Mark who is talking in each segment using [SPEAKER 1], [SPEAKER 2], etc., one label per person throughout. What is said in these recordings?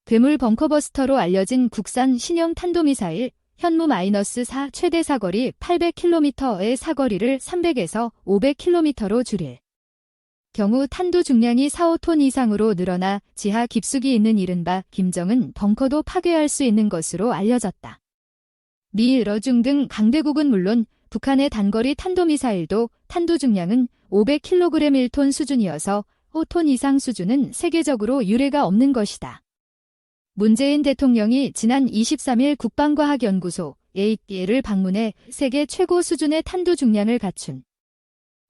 [SPEAKER 1] 괴물 벙커버스터로 알려진 국산 신형 탄도미사일 현무-4 최대 사거리 800km의 사거리를 300에서 500km로 줄일 경우 탄두 중량이 4-5톤 이상으로 늘어나 지하 깊숙이 있는 이른바 김정은 벙커도 파괴할 수 있는 것으로 알려졌다. 미, 러중 등 강대국은 물론 북한의 단거리 탄도미사일도 탄두 중량은 500kg 1톤 수준이어서 5톤 이상 수준은 세계적으로 유례가 없는 것이다. 문재인 대통령이 지난 23일 국방과학연구소 AE를 방문해 세계 최고 수준의 탄두 중량을 갖춘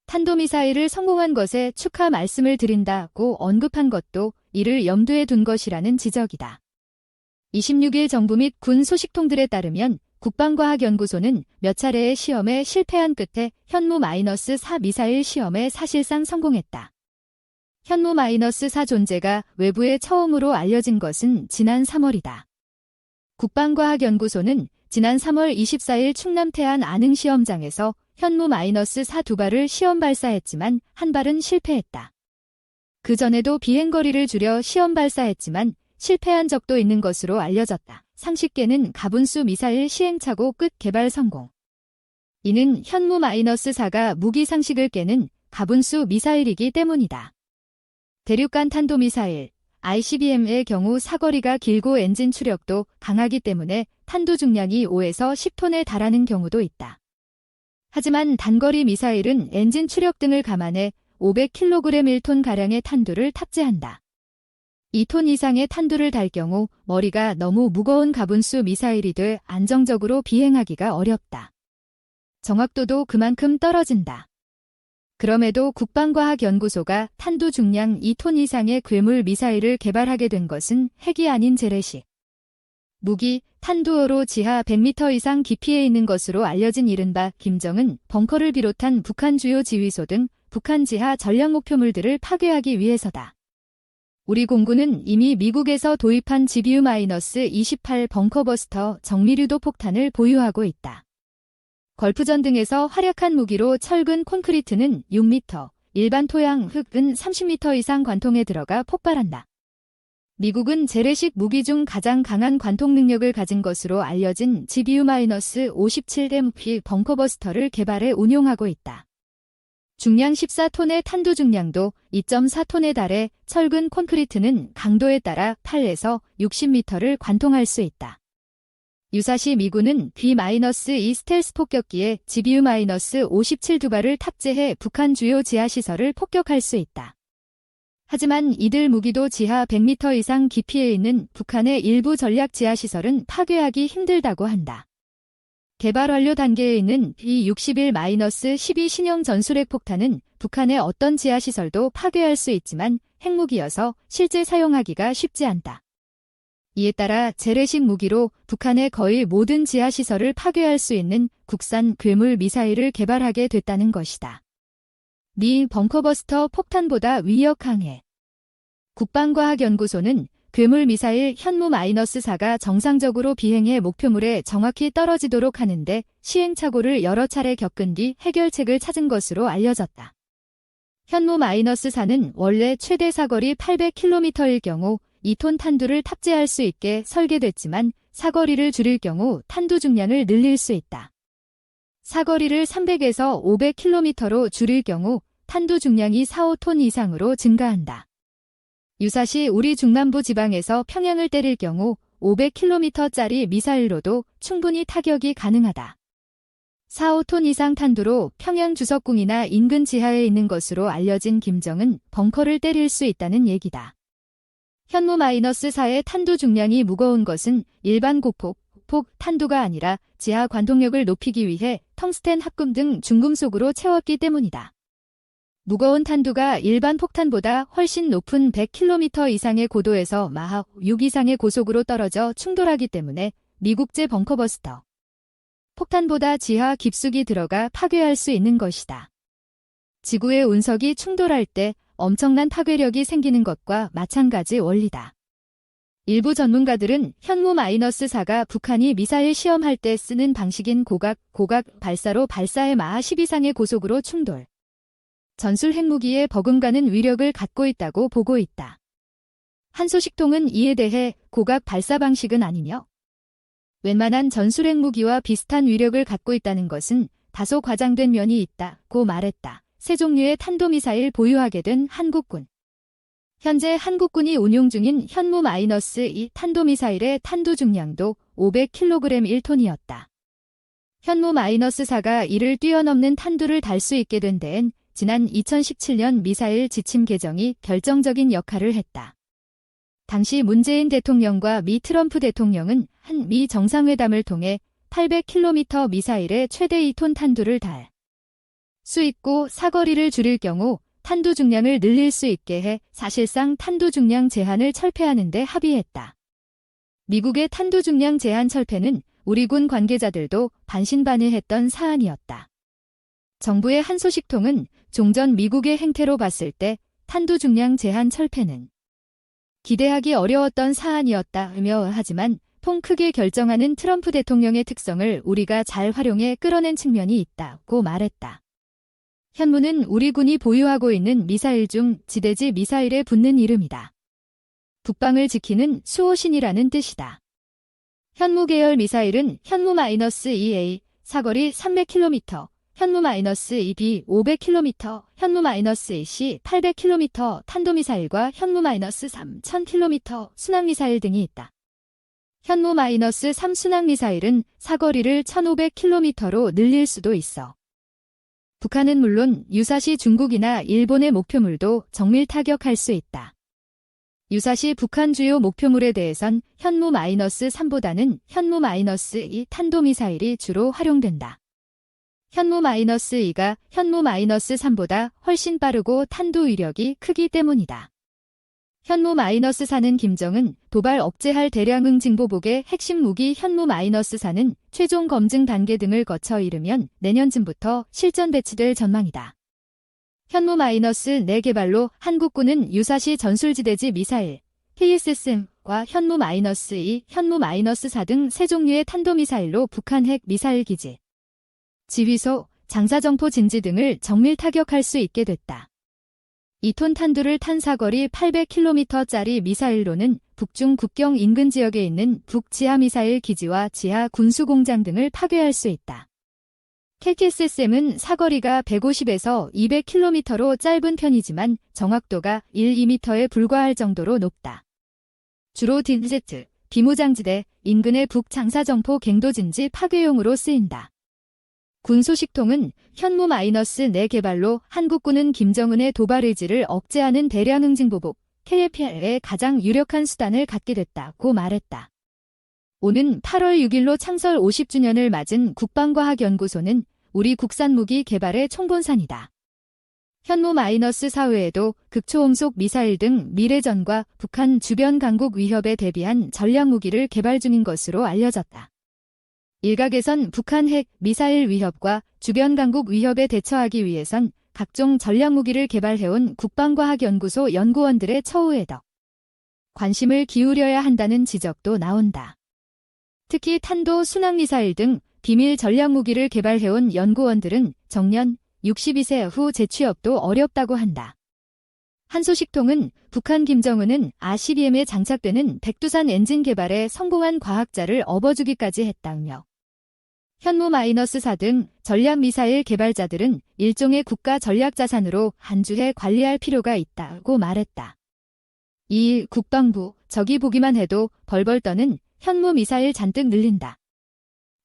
[SPEAKER 1] 탄도미사일을 성공한 것에 축하 말씀을 드린다고 언급한 것도 이를 염두에 둔 것이라는 지적이다. 26일 정부 및 군 소식통들에 따르면 국방과학연구소는 몇 차례의 시험에 실패한 끝에 현무-4 미사일 시험에 사실상 성공했다. 현무-4 존재가 외부에 처음으로 알려진 것은 지난 3월이다. 국방과학연구소는 지난 3월 24일 충남 태안 안흥시험장에서 현무-4 두 발을 시험 발사했지만 한 발은 실패했다. 그 전에도 비행거리를 줄여 시험 발사했지만 실패한 적도 있는 것으로 알려졌다. 상식계는 가분수 미사일 시행착오 끝 개발 성공. 이는 현무-4가 무기 상식을 깨는 가분수 미사일이기 때문이다. 대륙간 탄도미사일 ICBM의 경우 사거리가 길고 엔진 추력도 강하기 때문에 탄두 중량이 5에서 10톤에 달하는 경우도 있다. 하지만 단거리 미사일은 엔진 추력 등을 감안해 500kg 1톤가량의 탄두를 탑재한다. 2톤 이상의 탄두를 달 경우 머리가 너무 무거운 가분수 미사일이 돼 안정적으로 비행하기가 어렵다. 정확도도 그만큼 떨어진다. 그럼에도 국방과학연구소가 탄두 중량 2톤 이상의 괴물 미사일을 개발하게 된 것은 핵이 아닌 재래식 무기, 탄두어로 지하 100m 이상 깊이에 있는 것으로 알려진 이른바 김정은 벙커를 비롯한 북한 주요 지휘소 등 북한 지하 전략 목표물들을 파괴하기 위해서다. 우리 공군은 이미 미국에서 도입한 GBU-28 벙커버스터 정밀유도 폭탄을 보유하고 있다. 걸프전 등에서 활약한 무기로 철근 콘크리트는 6m, 일반 토양 흙은 30m 이상 관통에 들어가 폭발한다. 미국은 재래식 무기 중 가장 강한 관통 능력을 가진 것으로 알려진 GBU-57MP 벙커버스터를 개발해 운용하고 있다. 중량 14톤의 탄두 중량도 2.4톤에 달해 철근 콘크리트는 강도에 따라 8에서 60m를 관통할 수 있다. 유사시 미군은 B-2 스텔스 폭격기에 GBU-57 두 발을 탑재해 북한 주요 지하시설을 폭격할 수 있다. 하지만 이들 무기도 지하 100m 이상 깊이에 있는 북한의 일부 전략 지하시설은 파괴하기 힘들다고 한다. 개발 완료 단계에 있는 B-61-12 신형 전술핵 폭탄은 북한의 어떤 지하시설도 파괴할 수 있지만 핵무기여서 실제 사용하기가 쉽지 않다. 이에 따라 재래식 무기로 북한의 거의 모든 지하시설을 파괴할 수 있는 국산 괴물 미사일을 개발하게 됐다는 것이다. 미 벙커버스터 폭탄보다 위력 강해. 국방과학연구소는 괴물 미사일 현무-4가 정상적으로 비행해 목표물에 정확히 떨어지도록 하는데 시행착오를 여러 차례 겪은 뒤 해결책을 찾은 것으로 알려졌다. 현무-4는 원래 최대 사거리 800km일 경우 2톤 탄두를 탑재할 수 있게 설계됐지만 사거리를 줄일 경우 탄두 중량을 늘릴 수 있다. 사거리를 300에서 500km로 줄일 경우 탄두 중량이 4-5톤 이상으로 증가한다. 유사시 우리 중남부 지방에서 평양을 때릴 경우 500km짜리 미사일로도 충분히 타격이 가능하다. 4-5톤 이상 탄두로 평양 주석궁이나 인근 지하에 있는 것으로 알려진 김정은 벙커를 때릴 수 있다는 얘기다. 현무-4의 탄두 중량이 무거운 것은 일반 고폭 탄두가 아니라 지하 관통력을 높이기 위해 텅스텐 합금 등 중금속으로 채웠기 때문이다. 무거운 탄두가 일반 폭탄보다 훨씬 높은 100km 이상의 고도에서 마하 6 이상의 고속으로 떨어져 충돌하기 때문에 미국제 벙커버스터 폭탄보다 지하 깊숙이 들어가 파괴할 수 있는 것이다. 지구의 운석이 충돌할 때 엄청난 파괴력이 생기는 것과 마찬가지 원리다. 일부 전문가들은 현무-4가 북한이 미사일 시험할 때 쓰는 방식인 고각 발사로 발사해 마하 10 이상의 고속으로 충돌. 전술 핵무기에 버금가는 위력을 갖고 있다고 보고 있다. 한소식통은 이에 대해 고각 발사 방식은 아니며 웬만한 전술핵 무기와 비슷한 위력을 갖고 있다는 것은 다소 과장된 면이 있다고 말했다. 세 종류의 탄도미사일 보유하게 된 한국군. 현재 한국군이 운용 중인 현무-2 탄도미사일의 탄두 중량도 500kg 1톤이었다. 현무-4가 이를 뛰어넘는 탄두를 달 수 있게 된 데엔 지난 2017년 미사일 지침 개정이 결정적인 역할을 했다. 당시 문재인 대통령과 미 트럼프 대통령은 한미 정상회담을 통해 800km 미사일의 최대 2톤 탄두를 달 수 있고 사거리를 줄일 경우 탄두 중량을 늘릴 수 있게 해 사실상 탄두 중량 제한을 철폐하는 데 합의했다. 미국의 탄두 중량 제한 철폐는 우리 군 관계자들도 반신반의했던 사안이었다. 정부의 한소식통은 종전 미국의 행태로 봤을 때 탄두 중량 제한 철폐는 기대하기 어려웠던 사안이었다며 하지만 통 크게 결정하는 트럼프 대통령의 특성을 우리가 잘 활용해 끌어낸 측면이 있다고 말했다. 현무는 우리 군이 보유하고 있는 미사일 중 지대지 미사일에 붙는 이름이다. 북방을 지키는 수호신이라는 뜻이다. 현무 계열 미사일은 현무-2A 사거리 300km, 현무-2B 500km, 현무-2C 800km 탄도미사일과 현무-3 1000km 순항미사일 등이 있다. 현무-3 순항미사일은 사거리를 1500km로 늘릴 수도 있어. 북한은 물론 유사시 중국이나 일본의 목표물도 정밀 타격할 수 있다. 유사시 북한 주요 목표물에 대해선 현무-3보다는 현무-2 탄도미사일이 주로 활용된다. 현무-2가 현무-3보다 훨씬 빠르고 탄도 위력이 크기 때문이다. 현무-4는 김정은 도발 억제할 대량응 징보복의 핵심 무기 현무-4는 최종 검증 단계 등을 거쳐 이르면 내년쯤부터 실전 배치될 전망이다. 현무-4 개발로 한국군은 유사시 전술지대지 미사일, KSSM과 현무-2, 현무-4 등 세 종류의 탄도미사일로 북한 핵 미사일 기지, 지휘소, 장사정포 진지 등을 정밀 타격할 수 있게 됐다. 2톤 탄두를 탄 사거리 800km짜리 미사일로는 북중 국경 인근 지역에 있는 북지하미사일 기지와 지하 군수공장 등을 파괴할 수 있다. KSSM은 사거리가 150에서 200km로 짧은 편이지만 정확도가 1~2m에 불과할 정도로 높다. 주로 DZ, 비무장지대, 인근의 북장사정포 갱도진지 파괴용으로 쓰인다. 군소식통은 현무-4 개발로 한국군은 김정은의 도발 의지를 억제하는 대량응 징보복, KLPR의 가장 유력한 수단을 갖게 됐다고 말했다. 오는 8월 6일로 창설 50주년을 맞은 국방과학연구소는 우리 국산 무기 개발의 총본산이다. 현무-4 외에도 극초음속 미사일 등 미래전과 북한 주변 강국 위협에 대비한 전략무기를 개발 중인 것으로 알려졌다. 일각에선 북한 핵, 미사일 위협과 주변 강국 위협에 대처하기 위해선 각종 전략무기를 개발해온 국방과학연구소 연구원들의 처우에 더 관심을 기울여야 한다는 지적도 나온다. 특히 탄도 순항미사일 등 비밀 전략무기를 개발해온 연구원들은 정년 62세 후 재취업도 어렵다고 한다. 한소식통은 북한 김정은은 ICBM에 장착되는 백두산 엔진 개발에 성공한 과학자를 업어주기까지 했다며 현무-4 등 전략미사일 개발자들은 일종의 국가 전략자산으로 안주해 관리할 필요가 있다고 말했다. 2일 국방부, 저기 보기만 해도 벌벌 떠는 현무미사일 잔뜩 늘린다.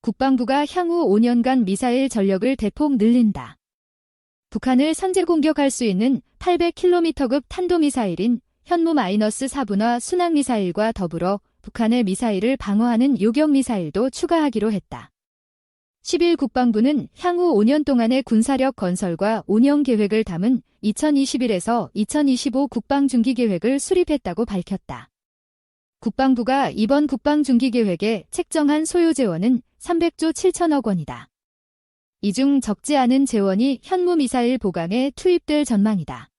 [SPEAKER 1] 국방부가 향후 5년간 미사일 전력을 대폭 늘린다. 북한을 선제 공격할 수 있는 800km급 탄도미사일인 현무-4분화 순항미사일과 더불어 북한의 미사일을 방어하는 요격미사일도 추가하기로 했다. 10일 국방부는 향후 5년 동안의 군사력 건설과 운영 계획을 담은 2021에서 2025 국방중기계획을 수립했다고 밝혔다. 국방부가 이번 국방중기계획에 책정한 소요 재원은 300조 7천억 원이다. 이 중 적지 않은 재원이 현무미사일 보강에 투입될 전망이다.